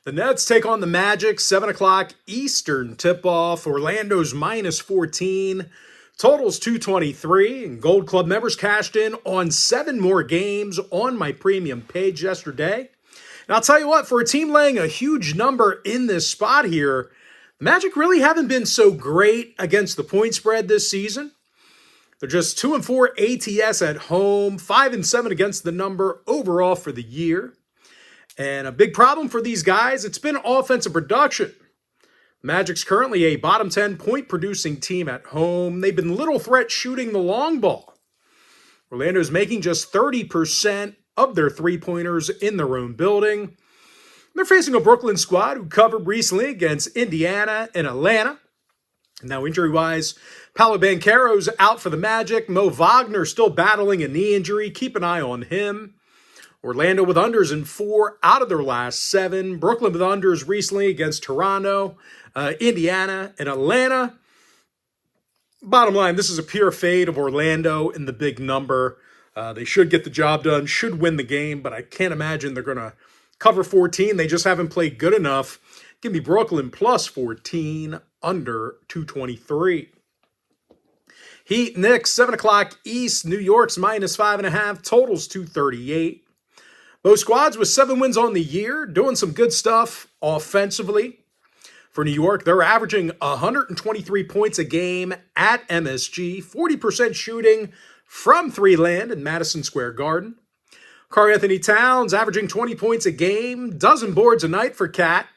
The Nets take on the Magic, 7 o'clock Eastern tip-off. Orlando's minus 14. Totals 223. And Gold Club members cashed in on 7 more games on my premium page yesterday. And I'll tell you what, for a team laying a huge number in this spot here, the Magic really haven't been so great against the point spread this season. They're just 2-4 ATS at home, 5-7 against the number overall for the year. And a big problem for these guys, it's been offensive production. Magic's currently a bottom 10 point producing team at home. They've been little threat shooting the long ball. Orlando's making just 30% of their three-pointers in their own building. They're facing a Brooklyn squad who covered recently against Indiana and Atlanta. Now, injury-wise, Paolo Banchero's out for the Magic. Mo Wagner still battling a knee injury. Keep an eye on him. Orlando with unders in 4 out of their last 7. Brooklyn with unders recently against Toronto, Indiana, and Atlanta. Bottom line, this is a pure fade of Orlando in the big number. They should get the job done, should win the game, but I can't imagine they're going to cover 14. They just haven't played good enough. Give me Brooklyn plus 14, under 223. Heat, Knicks, 7 o'clock East. New York's minus 5.5. Totals 238. Both squads with 7 wins on the year, doing some good stuff offensively. For New York, they're averaging 123 points a game at MSG, 40% shooting from three land in Madison Square Garden. Karl-Anthony Towns averaging 20 points a game, dozen boards a night for Cat.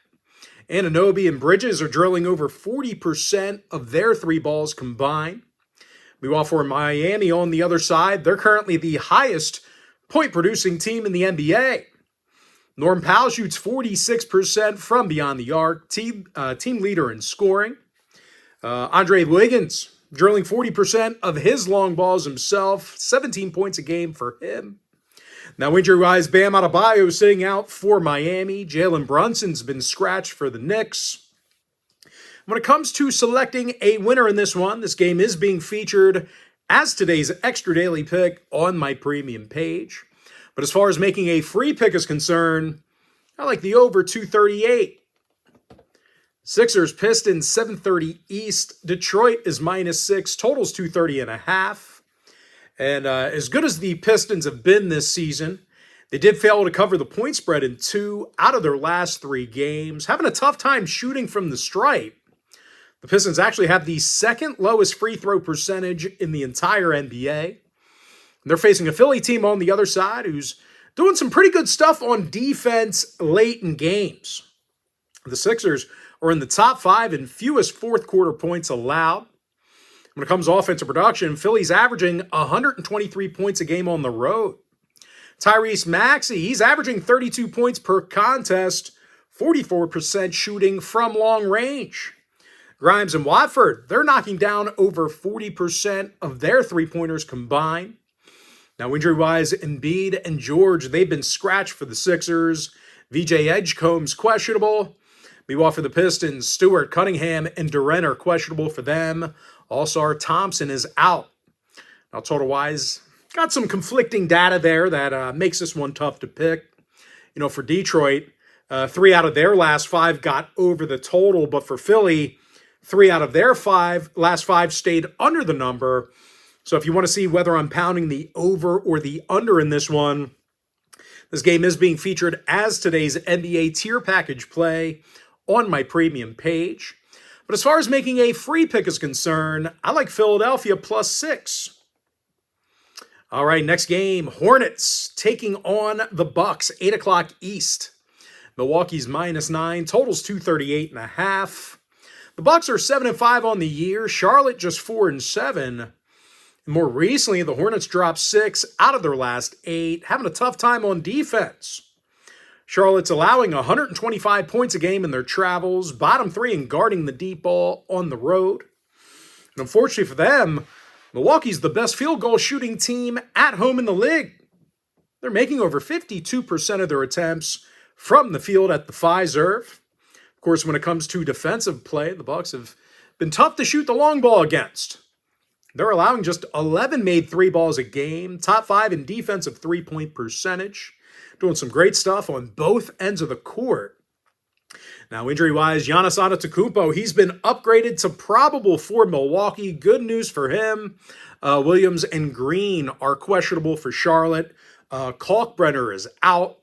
Anunoby and Bridges are drilling over 40% of their 3 balls combined. Meanwhile, for Miami on the other side, they're currently the highest point-producing team in the NBA. Norm Powell shoots 46% from beyond the arc, team leader in scoring. Andre Wiggins drilling 40% of his long balls himself, 17 points a game for him. Now, injury-wise, Bam Adebayo sitting out for Miami. Jalen Brunson's been scratched for the Knicks. When it comes to selecting a winner in this one, this game is being featured as today's extra daily pick on my premium page. But as far as making a free pick is concerned, I like the over 238. Sixers, Pistons, 7:30 East. Detroit is minus 6. Totals 230.5. And as good as the Pistons have been this season, they did fail to cover the point spread in 2 out of their last 3 games. Having a tough time shooting from the stripe. The Pistons actually have the second lowest free throw percentage in the entire NBA. They're facing a Philly team on the other side who's doing some pretty good stuff on defense late in games. The Sixers are in the top 5 in fewest fourth quarter points allowed. When it comes to offensive production, Philly's averaging 123 points a game on the road. Tyrese Maxey, he's averaging 32 points per contest, 44% shooting from long range. Grimes and Watford, they're knocking down over 40% of their three-pointers combined. Now, injury-wise, Embiid and George, they've been scratched for the Sixers. VJ Edgecombe's questionable. Meanwhile, for the Pistons, Stewart, Cunningham, and Durant are questionable for them. Also, Thompson is out. Now, total-wise, got some conflicting data there that makes this one tough to pick. You know, for Detroit, 3 out of their last 5 got over the total, but for Philly, 3 out of their last 5 stayed under the number. So if you want to see whether I'm pounding the over or the under in this one, this game is being featured as today's NBA tier package play on my premium page. But as far as making a free pick is concerned, I like Philadelphia plus 6. All right, next game, Hornets taking on the Bucks, 8 o'clock East. Milwaukee's minus 9, totals 238.5. The Bucks are 7-5 on the year. Charlotte just 4-7. More recently, the Hornets dropped 6 out of their last 8, having a tough time on defense. Charlotte's allowing 125 points a game in their travels, bottom 3 in guarding the deep ball on the road. And unfortunately for them, Milwaukee's the best field goal shooting team at home in the league. They're making over 52% of their attempts from the field at the Fiserv. Of course, when it comes to defensive play, the Bucks have been tough to shoot the long ball against. They're allowing just 11 made 3 balls a game, top 5 in defensive 3-point percentage, doing some great stuff on both ends of the court. Now, injury-wise, Giannis Antetokounmpo, he's been upgraded to probable for Milwaukee. Good news for him. Williams and Green are questionable for Charlotte. Kalkbrenner is out.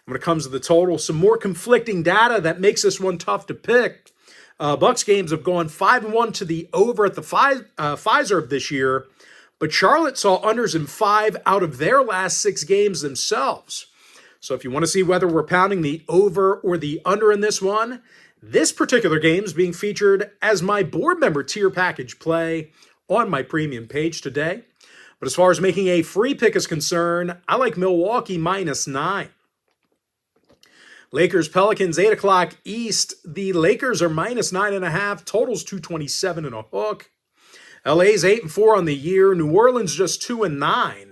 When it comes to the total, some more conflicting data that makes this one tough to pick. Bucks games have gone 5-1 to the over at the Pfizer this year, but Charlotte saw unders in 5 out of their last 6 games themselves. So if you want to see whether we're pounding the over or the under in this one, this particular game is being featured as my board member tier package play on my premium page today. But as far as making a free pick is concerned, I like Milwaukee -9. Lakers Pelicans 8 o'clock East. The Lakers are -9.5. Totals 227 and a hook. LA's 8-4 on the year. New Orleans just 2-9.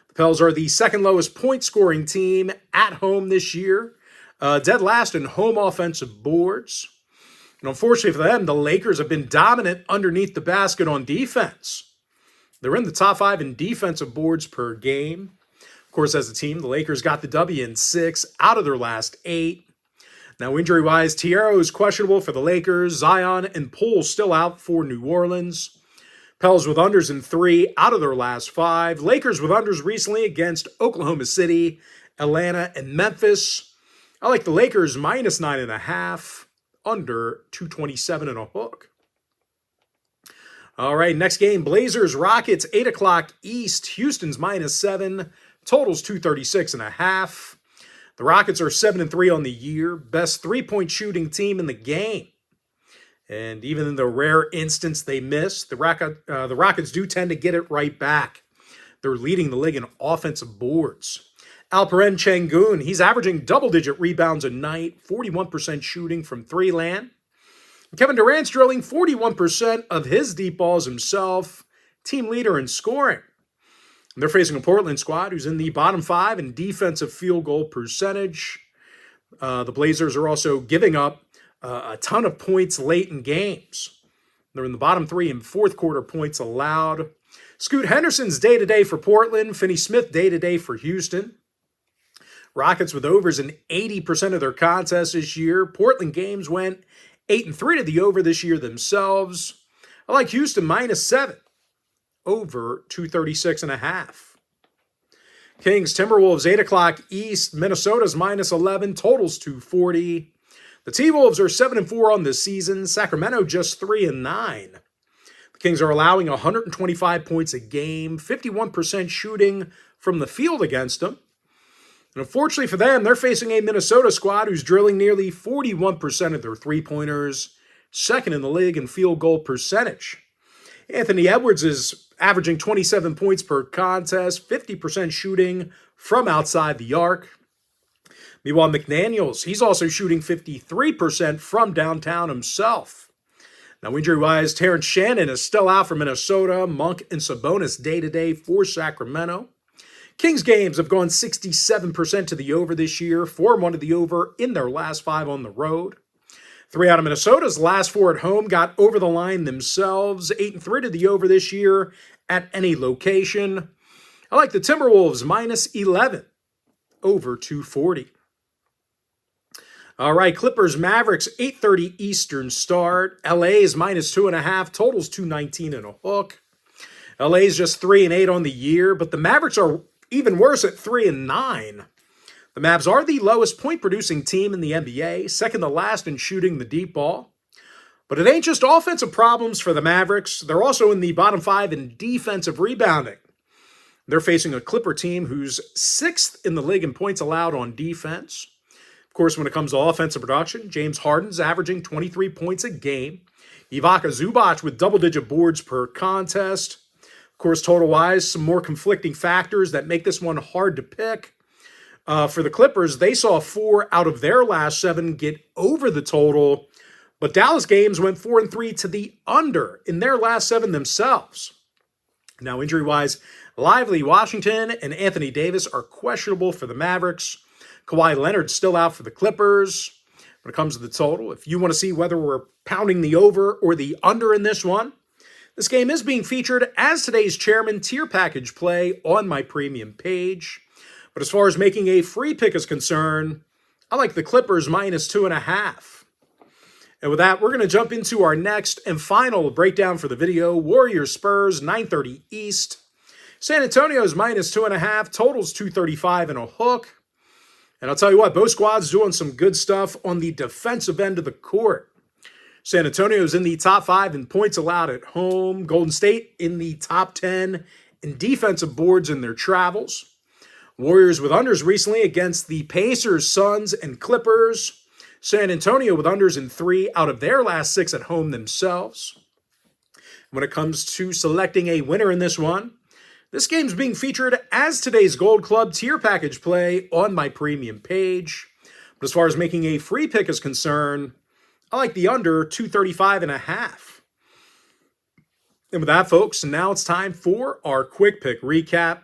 The Pels are the second lowest point scoring team at home this year. Dead last in home offensive boards. And unfortunately for them, the Lakers have been dominant underneath the basket on defense. They're in the top 5 in defensive boards per game. Of course, as a team, the Lakers got the W in 6 out of their last 8. Now, injury-wise, Tierra is questionable for the Lakers. Zion and Poole still out for New Orleans. Pels with unders in 3 out of their last 5. Lakers with unders recently against Oklahoma City, Atlanta, and Memphis. I like the Lakers -9.5, under 227 and a hook. All right, next game, Blazers Rockets 8 o'clock East. Houston's -7. Totals 236.5. The Rockets are 7-3 on the year. Best three-point shooting team in the game. And even in the rare instance they miss, the Rockets do tend to get it right back. They're leading the league in offensive boards. Alperen Sengun, he's averaging double-digit rebounds a night, 41% shooting from three-land. Kevin Durant's drilling 41% of his deep balls himself, team leader in scoring. And they're facing a Portland squad who's in the bottom 5 in defensive field goal percentage. The Blazers are also giving up a ton of points late in games. They're in the bottom 3 in fourth quarter points allowed. Scoot Henderson's day-to-day for Portland. Finney Smith day-to-day for Houston. Rockets with overs in 80% of their contests this year. Portland games went 8-3 to the over this year themselves. I like Houston -7. Over 236.5. Kings Timberwolves 8 o'clock East. Minnesota's -11. Totals 240. The T-Wolves are 7-4 on this season. Sacramento just 3-9. The Kings are allowing 125 points a game, 51% shooting from the field against them. And unfortunately for them, they're facing a Minnesota squad who's drilling nearly 41% of their three-pointers, second in the league in field goal percentage. Anthony Edwards is averaging 27 points per contest, 50% shooting from outside the arc. Meanwhile, McDaniels, he's also shooting 53% from downtown himself. Now, injury-wise, Terrence Shannon is still out for Minnesota. Monk and Sabonis day-to-day for Sacramento. Kings games have gone 67% to the over this year, 4-1 to the over in their last 5 on the road. 3 out of Minnesota's last 4 at home got over the line themselves, 8-3 to the over this year at any location. I like the Timberwolves -11, over 240. All right, Clippers Mavericks 8:30 Eastern start. LA is -2.5, totals 219 and a hook. LA is just 3-8 on the year, but the Mavericks are even worse at 3-9. The Mavs are the lowest point-producing team in the NBA, second to last in shooting the deep ball. But it ain't just offensive problems for the Mavericks. They're also in the bottom 5 in defensive rebounding. They're facing a Clipper team who's 6th in the league in points allowed on defense. Of course, when it comes to offensive production, James Harden's averaging 23 points a game. Ivica Zubac with double-digit boards per contest. Of course, total-wise, some more conflicting factors that make this one hard to pick. For the Clippers, they saw 4 out of their last 7 get over the total, but Dallas games went 4-3 to the under in their last 7 themselves. Now, injury-wise, Lively, Washington, and Anthony Davis are questionable for the Mavericks. Kawhi Leonard's still out for the Clippers. When it comes to the total, if you want to see whether we're pounding the over or the under in this one, this game is being featured as today's Chairman tier package play on my premium page. But as far as making a free pick is concerned, I like the Clippers -2.5. And with that, we're going to jump into our next and final breakdown for the video. Warriors Spurs, 9:30 East. San Antonio's minus 2.5, totals 235 and a hook. And I'll tell you what, both squads doing some good stuff on the defensive end of the court. San Antonio's in the top 5 in points allowed at home. Golden State in the top 10 in defensive boards in their travels. Warriors with unders recently against the Pacers, Suns, and Clippers. San Antonio with unders in 3 out of their last 6 at home themselves. When it comes to selecting a winner in this one, this game's being featured as today's Gold Club tier package play on my premium page. But as far as making a free pick is concerned, I like the under 235.5. And with that, folks, now it's time for our quick pick recap.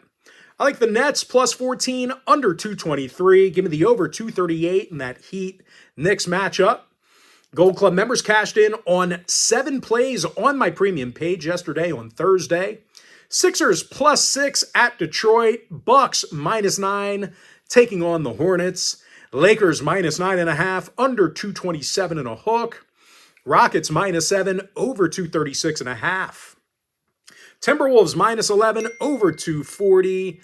I like the Nets plus 14, under 223. Give me the over 238 in that Heat Knicks matchup. Gold Club members cashed in on 7 plays on my premium page yesterday on Thursday. Sixers plus 6 at Detroit. Bucks minus 9 taking on the Hornets. Lakers minus 9.5, under 227 and a hook. Rockets minus 7, over 236.5. Timberwolves minus 11, over 240.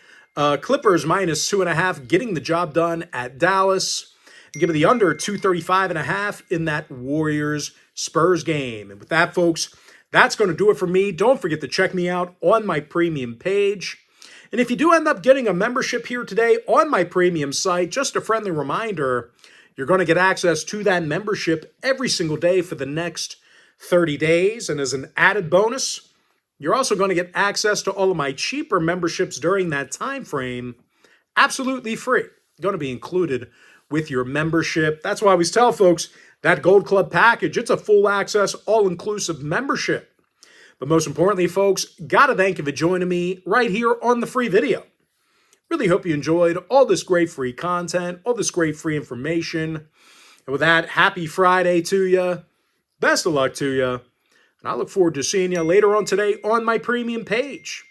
Clippers minus 2.5, getting the job done at Dallas. Give me the under 235.5 in that Warriors Spurs game. And with that, folks, that's going to do it for me. Don't forget to check me out on my premium page. And if you do end up getting a membership here today on my premium site, just a friendly reminder, you're going to get access to that membership every single day for the next 30 days. And as an added bonus, you're also going to get access to all of my cheaper memberships during that time frame, absolutely free. Going to be included with your membership. That's why I always tell folks that Gold Club package, it's a full access, all-inclusive membership. But most importantly, folks, got to thank you for joining me right here on the free video. Really hope you enjoyed all this great free content, all this great free information. And with that, happy Friday to you. Best of luck to you. And I look forward to seeing you later on today on my premium page.